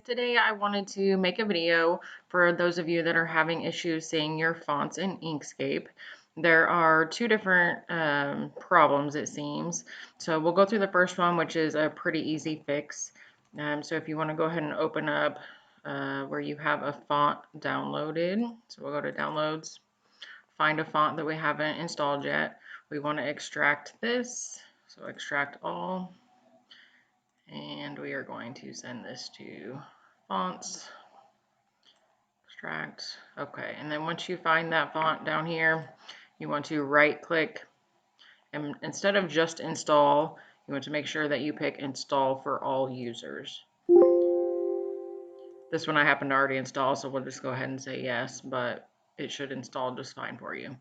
Today I wanted to make a video for those of you that are having issues seeing your fonts in Inkscape. There are two different problems, it seems. So we'll go through the first one, which is a pretty easy fix. So if you want to go ahead and open up where you have a font downloaded, so we'll go to downloads, find a font that we haven't installed yet. We want to extract this, so extract all. And we are going to send this to fonts, extract. Okay, and then once you find that font down here, you want to right click, and instead of just install, you want to make sure that you pick install for all users. This one I happen to already install, so we'll just go ahead and say yes, but it should install just fine for you.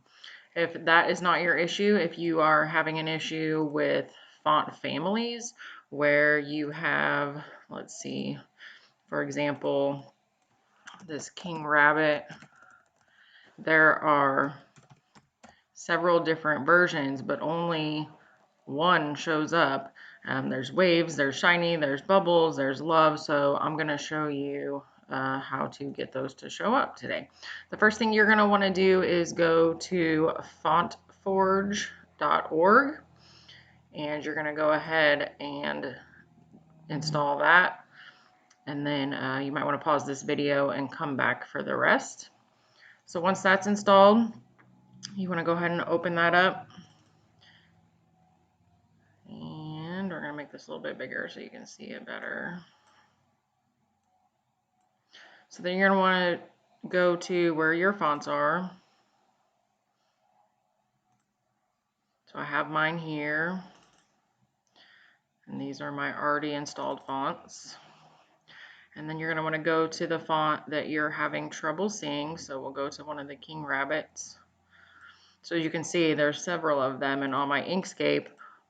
If that is not your issue, if you are having an issue with font families where you have, let's see, for example, this King Rabbit, there are several different versions, but only one shows up. There's waves, there's shiny, there's bubbles, there's love. So I'm going to show you how to get those to show up today. The first thing you're going to want to do is go to fontswon'tshow.org, and you're going to go ahead and install that. And then you might want to pause this video and come back for the rest. So once that's installed, you want to go ahead and open that up. And we're going to make this a little bit bigger so you can see it better. So then you're going to want to go to where your fonts are. So I have mine here. And these are my already installed fonts. And then you're going to want to go to the font that you're having trouble seeing. So we'll go to one of the King Rabbits. So you can see there's several of them, and on my Inkscape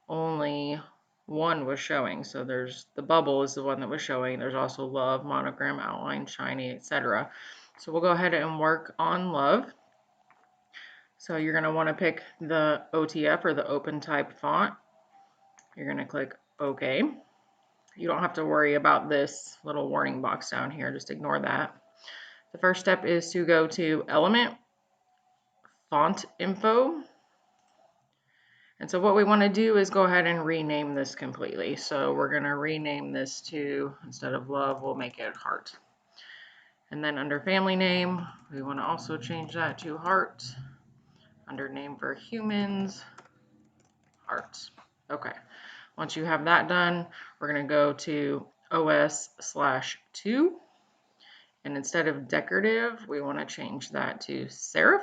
only one was showing. So there's the bubble is the one that was showing. There's also love, monogram, outline, shiny, etc. So we'll go ahead and work on love. So you're going to want to pick the OTF or the open type font. You're going to click OK. You don't have to worry about this little warning box down here. Just ignore that. The first step is to go to Element, Font Info. And so what we want to do is go ahead and rename this completely. So we're going to rename this to, instead of love, we'll make it heart. And then under family name, we want to also change that to heart. Under name for humans, heart. Okay. Once you have that done, we're going to go to OS/2. And instead of decorative, we want to change that to serif.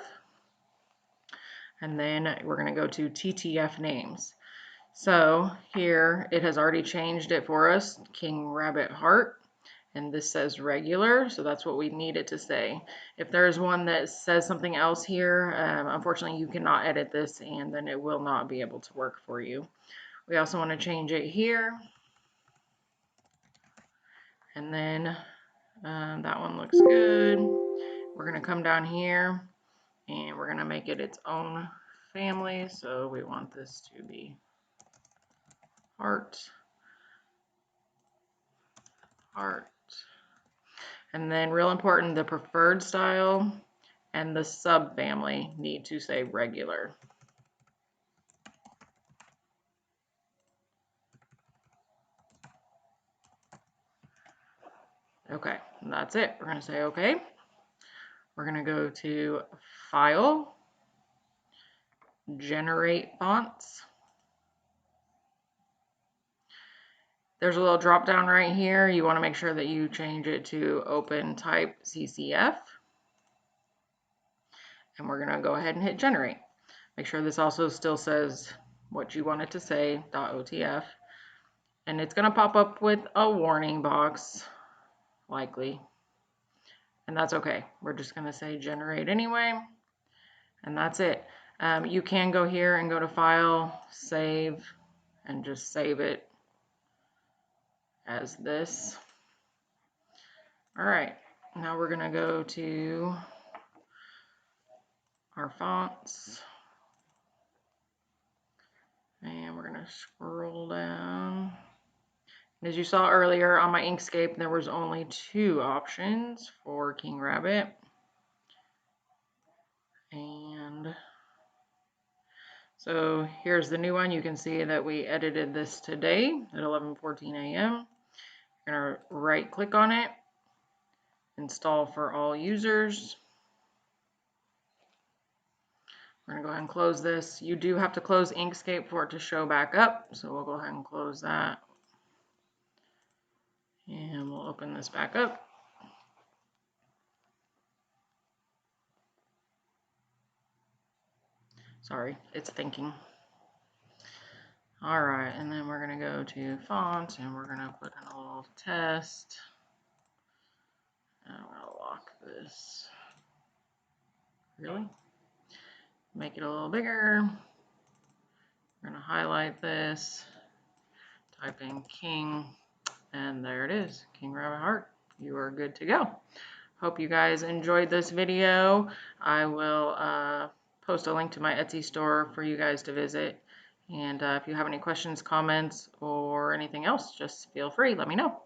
And then we're going to go to TTF names. So here it has already changed it for us, King Rabbit Heart, and this says regular, so that's what we need it to say. If there's one that says something else here, unfortunately you cannot edit this, and then it will not be able to work for you. We also want to change it here, and then that one looks good. We're going to come down here, and we're going to make it its own family, so we want this to be heart, heart. And then real important, the preferred style and the subfamily need to say regular. Okay, and that's it. We're going to say okay. We're going to go to File, Generate Fonts. There's a little drop down right here. You want to make sure that you change it to Open Type CCF. And we're going to go ahead and hit Generate. Make sure this also still says what you want it to say, .otf. And it's going to pop up with a warning box, likely. And that's okay. We're just going to say generate anyway. And that's it. You can go here and go to File, Save, and just save it as this. All right. Now we're going to go to our fonts. And we're going to scroll down. As you saw earlier on my Inkscape, there was only 2 options for King Rabbit. And so here's the new one. You can see that we edited this today at 11:14 a.m. You're going to right click on it, install for all users. We're going to go ahead and close this. You do have to close Inkscape for it to show back up. So we'll go ahead and close that. And we'll open this back up. Sorry, it's thinking. All right, and then we're going to go to font and we're going to put in a little test. And I'm going to lock this. Really? Make it a little bigger. We're going to highlight this, type in King, and there it is, King Rabbit Heart. You are good to go. Hope you guys enjoyed this video. I will post a link to my Etsy store for you guys to visit. And if you have any questions, comments, or anything else, just feel free, let me know.